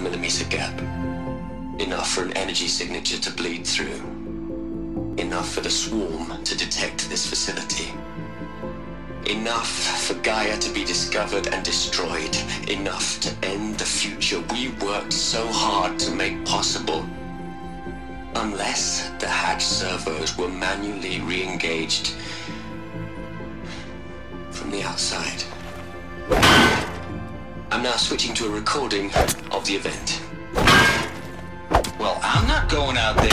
5mm gap. Enough for an energy signature to bleed through. Enough for the swarm to detect this facility. Enough for Gaia to be discovered and destroyed. Enough to end the future we worked so hard to make possible. Unless the hatch servos were manually re-engaged from the outside. I'm now switching to a recording of the event. Well, I'm not going out there.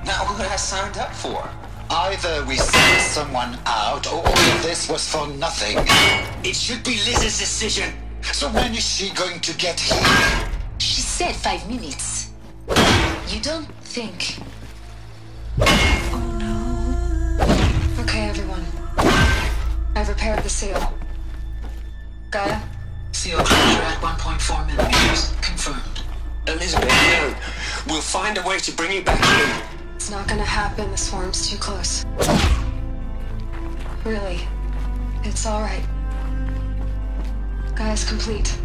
Not what I signed up for. Either we sent someone out, or all of this was for nothing. It should be Liz's decision. So when is she going to get here? She said 5 minutes. You don't think... Oh no. Okay, everyone. I've repaired the seal. Gaia? Seal closure at 1.4 millimeters. Confirmed. Elizabeth, no. We'll find a way to bring you back in. It's not gonna happen. The swarm's too close. Really. It's alright. Gaia's complete.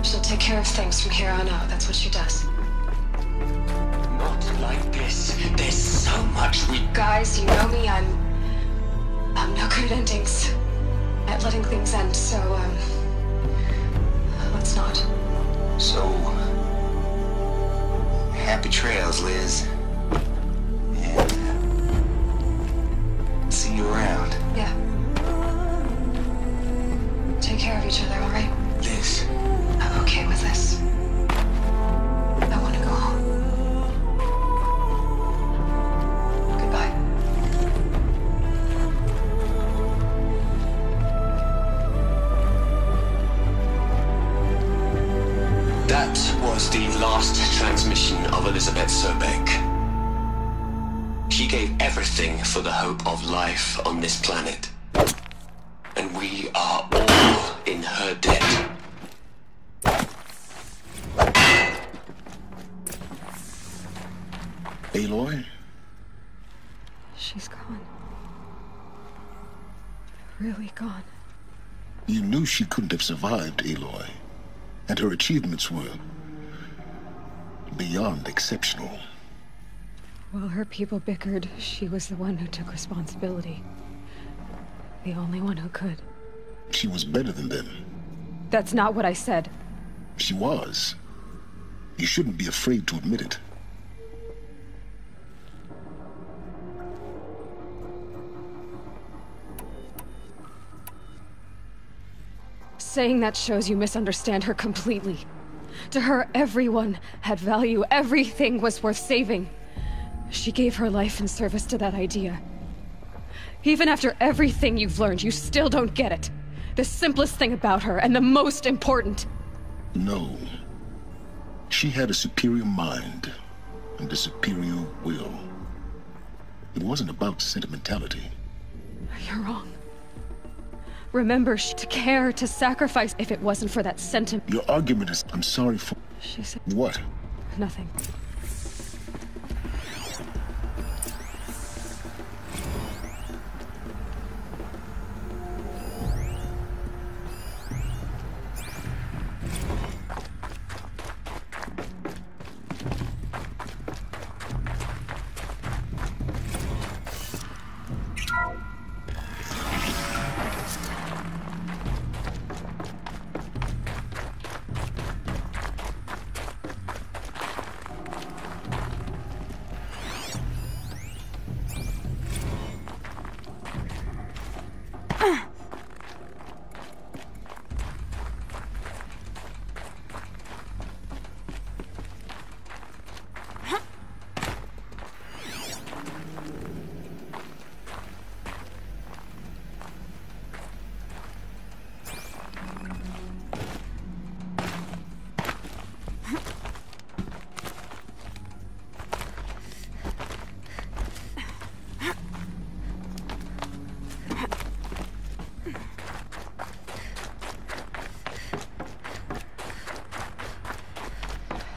She'll take care of things from here on out. That's what she does. Not like this. There's so much we... Guys, you know me. I'm no good at endings. At letting things end, so, let's not. So... happy trails, Liz. And... see you around. Yeah. Take care of each other, alright? Liz. I'm okay with this. I want to go home. Goodbye. That was the last transmission of Elizabeth Sobek. She gave everything for the hope of life on this planet. And we are all in her debt. Aloy? She's gone. Really gone. You knew she couldn't have survived, Aloy. And her achievements were beyond exceptional. While her people bickered, she was the one who took responsibility. The only one who could. She was better than them. That's not what I said. She was. You shouldn't be afraid to admit it. Saying that shows you misunderstand her completely. To her, everyone had value. Everything was worth saving. She gave her life in service to that idea. Even after everything you've learned, you still don't get it. The simplest thing about her, and the most important. No. She had a superior mind and a superior will. It wasn't about sentimentality. You're wrong. Remember, to care, to sacrifice, if it wasn't for that sentiment. Your argument is, I'm sorry for... She said... What? Nothing.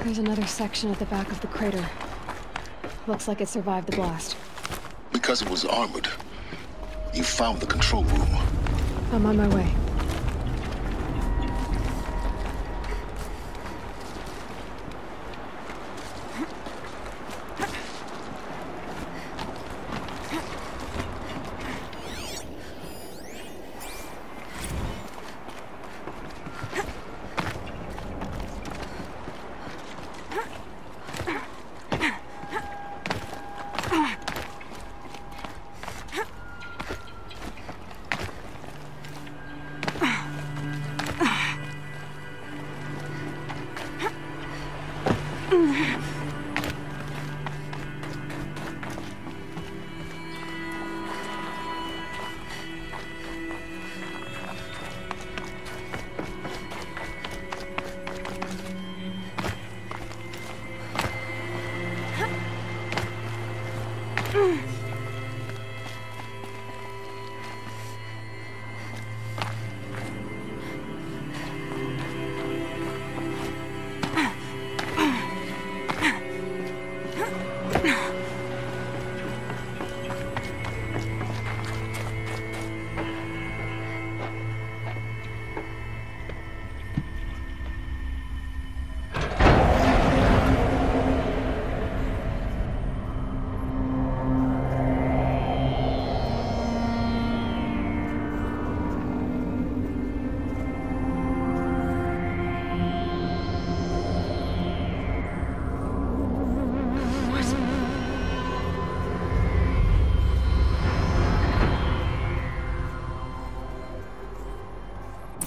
There's another section at the back of the crater. Looks like it survived the blast. Because it was armored. You found the control room. I'm on my way.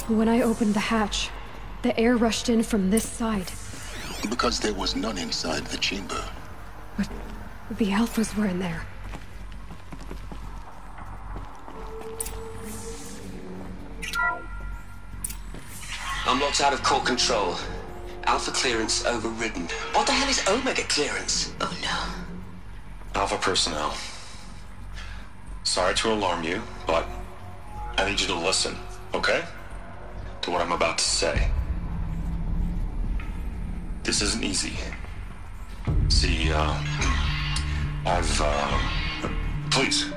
When I opened the hatch, the air rushed in from this side. Because there was none inside the chamber. But the Alphas were in there. I'm locked out of core control. Alpha clearance overridden. What the hell is Omega clearance? Oh no. Alpha personnel. Sorry to alarm you, but I need you to listen, okay? To what I'm about to say. This isn't easy. See, please,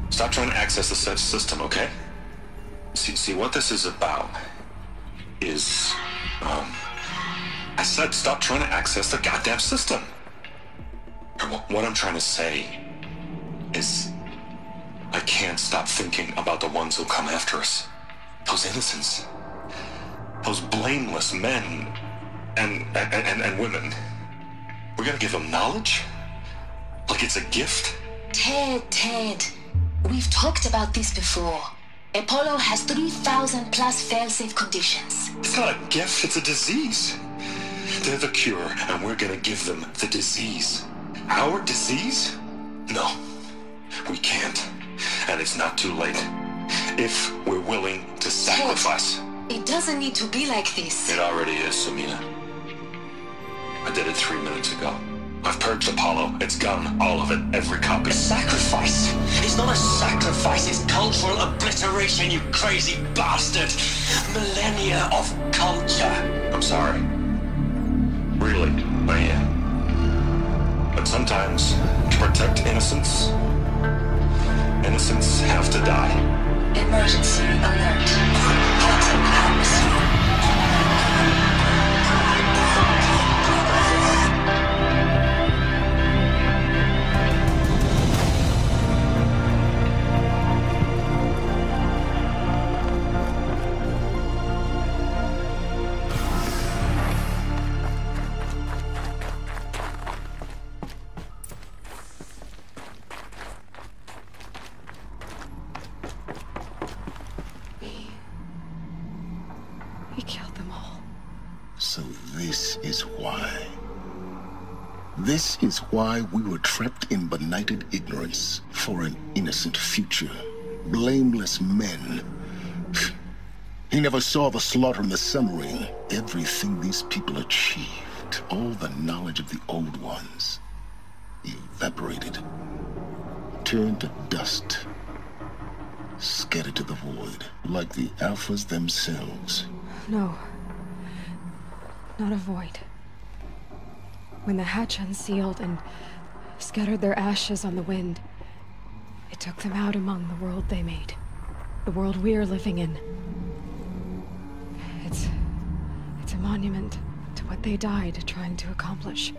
stop trying to access the system, okay? See, what this is about is, I said stop trying to access the goddamn system. What I'm trying to say is, I can't stop thinking about the ones who'll come after us. Those innocents. Those blameless men and women. We're gonna give them knowledge? Like it's a gift? Ted. We've talked about this before. Apollo has 3,000 plus fail-safe conditions. It's not a gift, it's a disease. They're the cure, and we're gonna give them the disease. Our disease? No, we can't. And it's not too late. If we're willing to sacrifice. It doesn't need to be like this. It already is, Samina. I did it 3 minutes ago. I've purged Apollo. It's gone. All of it. Every copy. A sacrifice? It's not a sacrifice, it's cultural obliteration, you crazy bastard! Millennia of culture! I'm sorry. Really, I am. But sometimes, to protect innocence, innocents have to die. Emergency alert. Quantum atmosphere. We killed them all. So this is why. This is why we were trapped in benighted ignorance for an innocent future. Blameless men. He never saw the slaughter in the Sun Ring. Everything these people achieved, all the knowledge of the old ones, evaporated, turned to dust, scattered to the void, like the Alphas themselves. No. Not a void. When the hatch unsealed and scattered their ashes on the wind, it took them out among the world they made. The world we're living in. It's a monument to what they died trying to accomplish.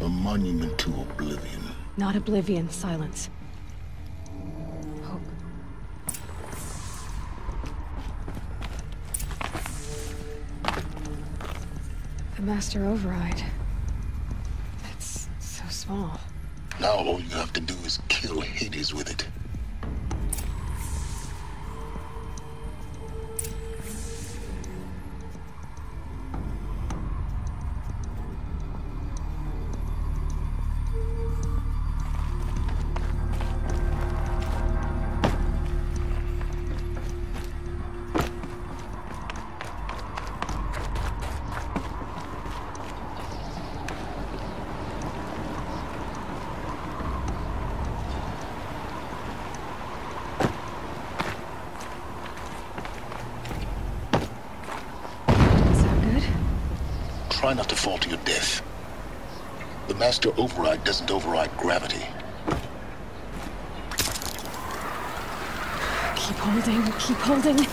A monument to oblivion. Not oblivion, silence. Hope. The Master Override. It's so small. Now all you have to do is kill Hades with it. try not to fall to your death. The master override doesn't override gravity. Keep holding, keep holding.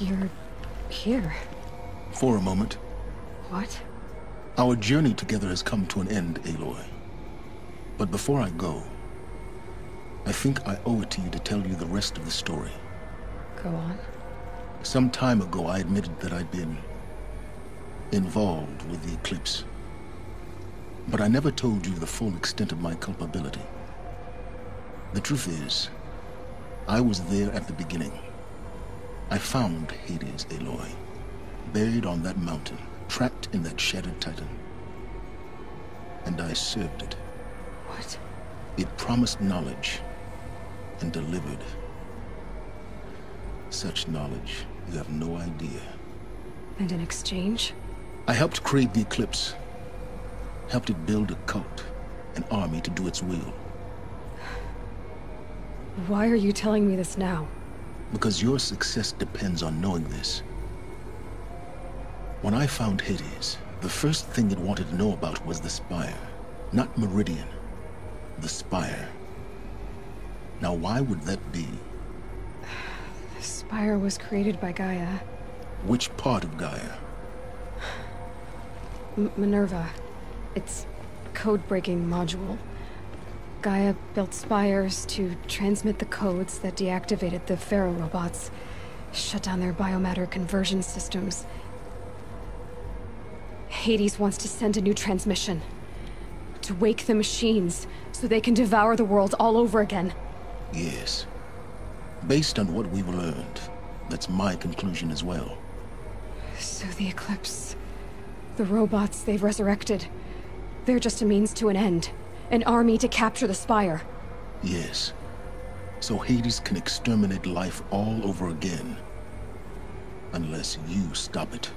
You're here. For a moment. What? Our journey together has come to an end, Aloy. But before I go, I think I owe it to you to tell you the rest of the story. Go on. Some time ago, I admitted that I'd been involved with the eclipse. But I never told you the full extent of my culpability. The truth is, I was there at the beginning. I found Hades, Aloy, buried on that mountain, trapped in that shattered titan. And I served it. What? It promised knowledge and delivered. Such knowledge, you have no idea. And in exchange? I helped create the eclipse. Helped it build a cult, an army to do its will. Why are you telling me this now? Because your success depends on knowing this. When I found Hades, the first thing it wanted to know about was the Spire. Not Meridian. The Spire. Now why would that be? The Spire was created by Gaia. Which part of Gaia? Minerva. Its code-breaking module. Gaia built spires to transmit the codes that deactivated the Pharaoh robots, shut down their biomatter conversion systems. Hades wants to send a new transmission. To wake the machines, so they can devour the world all over again. Yes. Based on what we've learned, that's my conclusion as well. So the Eclipse... the robots they've resurrected... they're just a means to an end. An army to capture the Spire. Yes. So Hades can exterminate life all over again. Unless you stop it.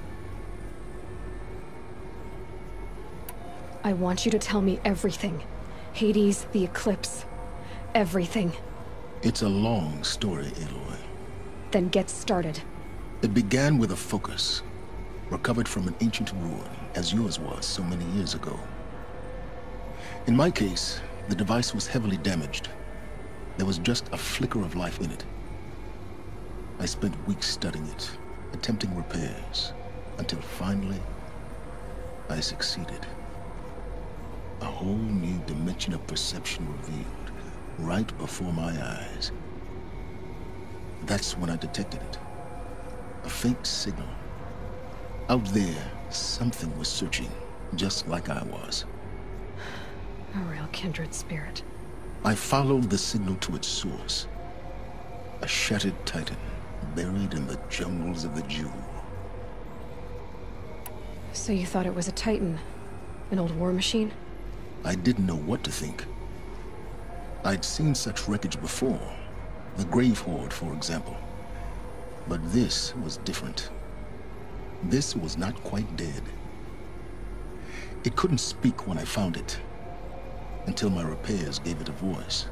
I want you to tell me everything. Hades, the eclipse. Everything. It's a long story, Aloy. Then get started. It began with a focus, recovered from an ancient ruin, as yours was so many years ago. In my case, the device was heavily damaged. There was just a flicker of life in it. I spent weeks studying it, attempting repairs, until finally, I succeeded. A whole new dimension of perception revealed, right before my eyes. That's when I detected it. A faint signal. Out there, something was searching, just like I was. A real kindred spirit. I followed the signal to its source. A shattered titan, buried in the jungles of the Jewel. So you thought it was a titan? An old war machine? I didn't know what to think. I'd seen such wreckage before. The Grave Horde, for example. But this was different. This was not quite dead. It couldn't speak when I found it, until my repairs gave it a voice.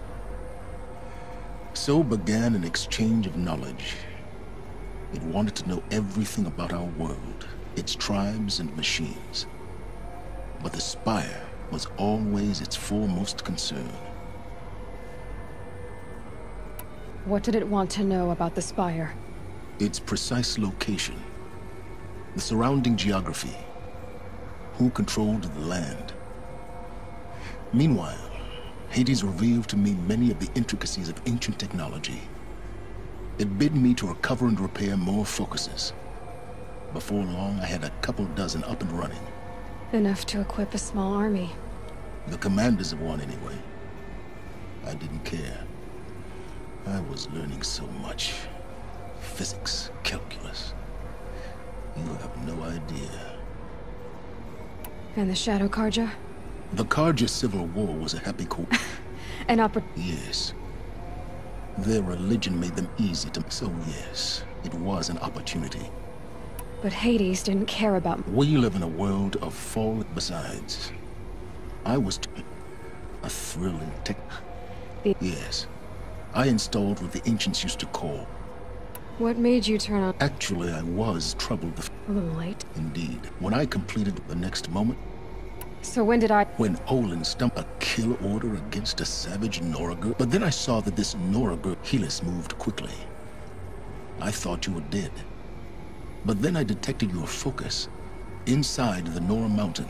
So began an exchange of knowledge. It wanted to know everything about our world, its tribes and machines. But the Spire was always its foremost concern. What did it want to know about the Spire? Its precise location, the surrounding geography, who controlled the land. Meanwhile, Hades revealed to me many of the intricacies of ancient technology. It bid me to recover and repair more focuses. Before long, I had a couple dozen up and running. Enough to equip a small army. The commanders of one, anyway. I didn't care. I was learning so much. Physics, calculus. You have no idea. And the Shadow Karja? The Karja Civil War was a happy Yes. Their religion made them easy to... So yes, it was an opportunity. But Hades didn't care about... We live in a world of fall. Besides, I was a thrilling tech... Yes. I installed what the ancients used to call... What made you turn on... Actually, I was troubled. A little late. Indeed. When I completed the next moment... So when did I... When Olin stumped a kill order against a savage Nora girl. But then I saw that this Nora girl... Helis moved quickly. I thought you were dead. But then I detected your focus inside the Nora mountain.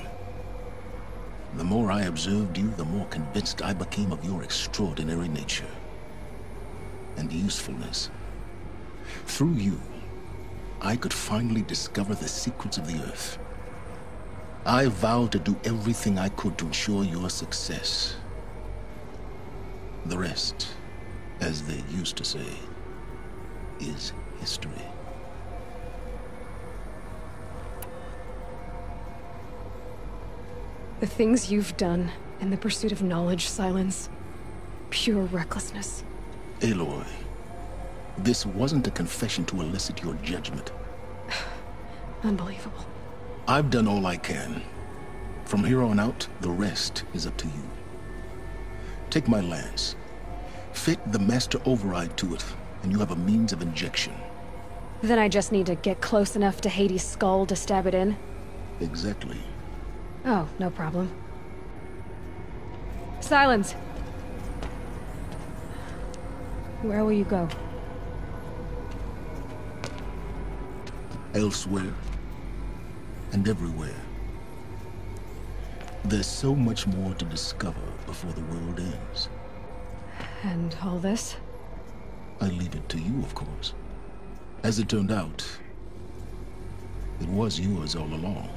The more I observed you, the more convinced I became of your extraordinary nature and usefulness. Through you, I could finally discover the secrets of the Earth. I vowed to do everything I could to ensure your success. The rest, as they used to say, is history. The things you've done in the pursuit of knowledge, Silence. Pure recklessness. Aloy, this wasn't a confession to elicit your judgment. Unbelievable. I've done all I can. From here on out, the rest is up to you. Take my lance. Fit the master override to it, and you have a means of injection. Then I just need to get close enough to Hades' skull to stab it in? Exactly. Oh, no problem. Silence! Where will you go? Elsewhere. And everywhere. There's so much more to discover before the world ends. And all this? I leave it to you, of course. As it turned out, it was yours all along.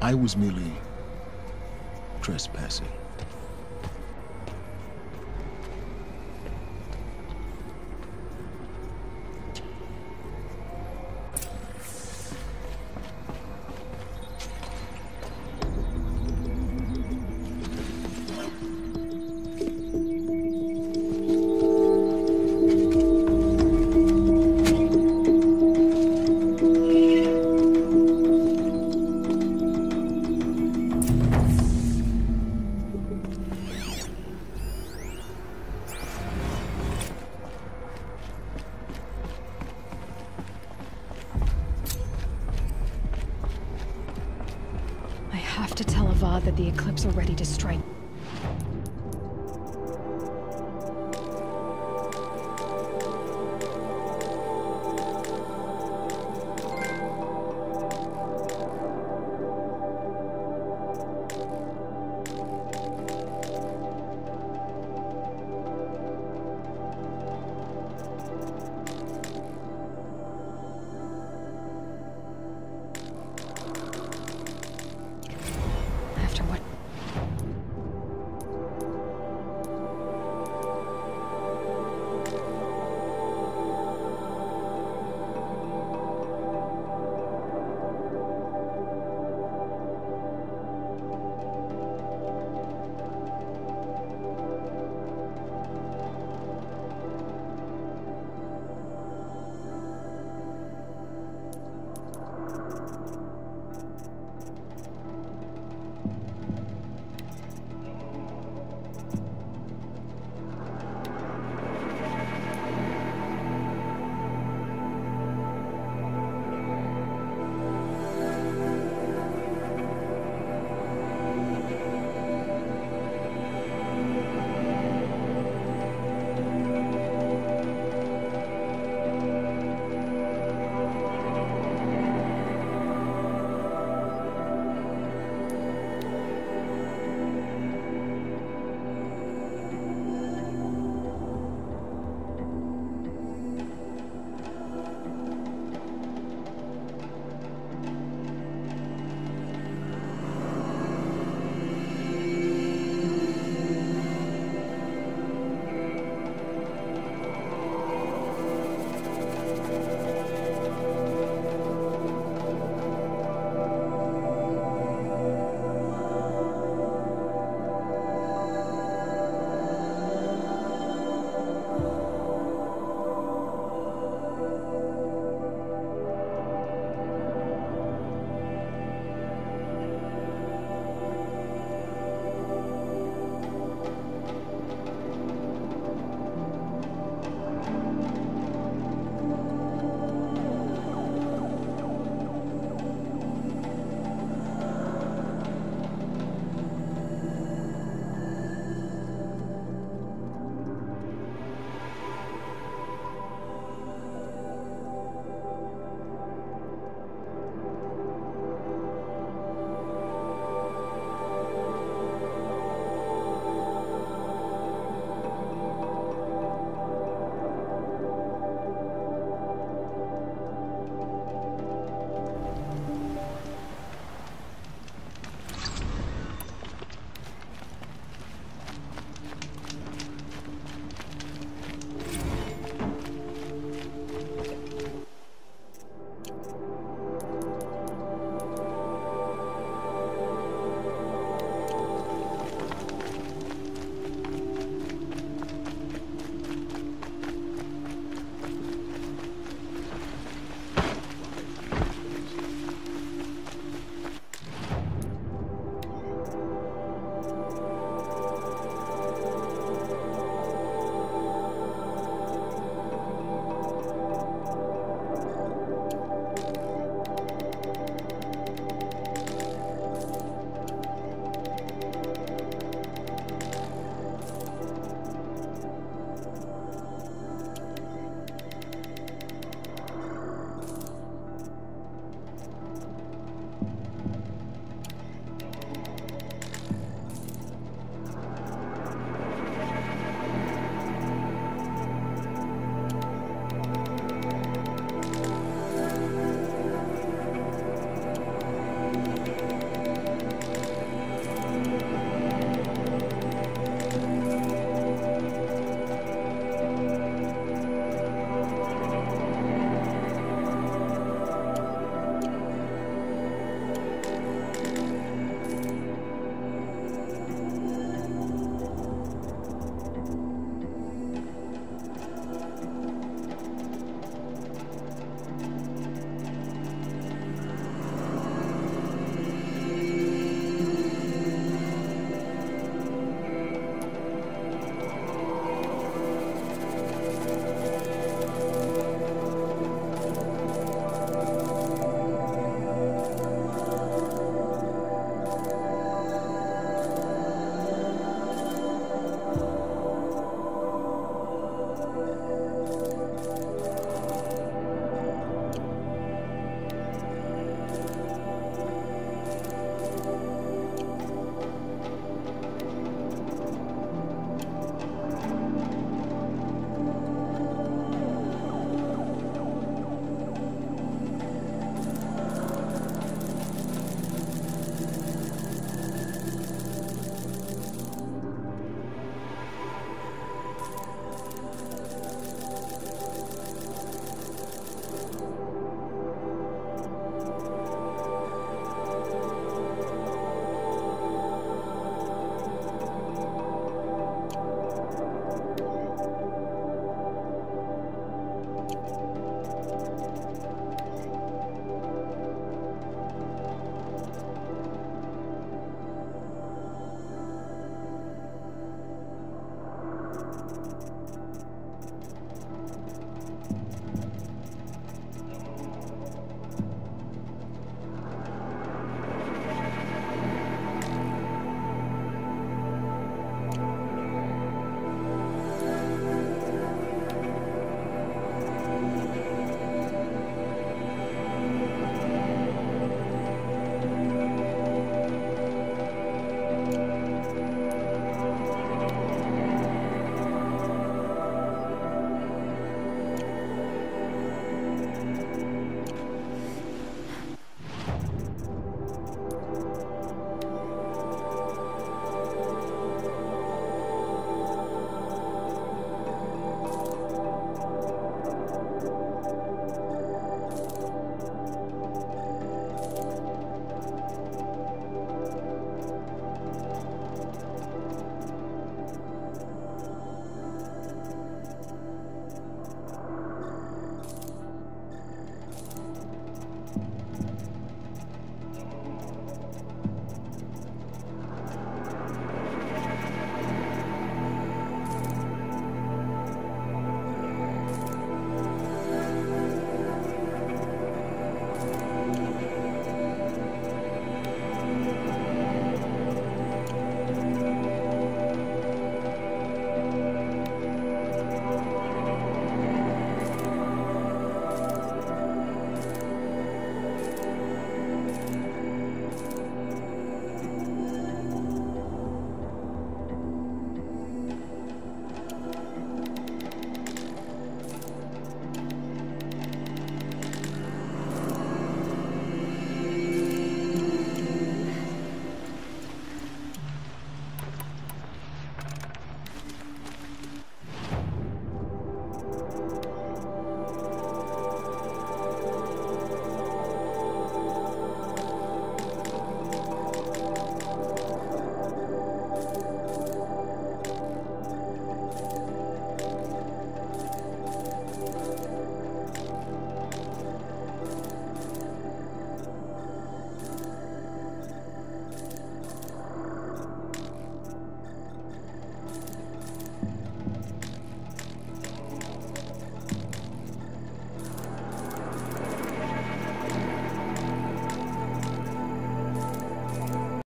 I was merely trespassing. that the Eclipse are ready to strike.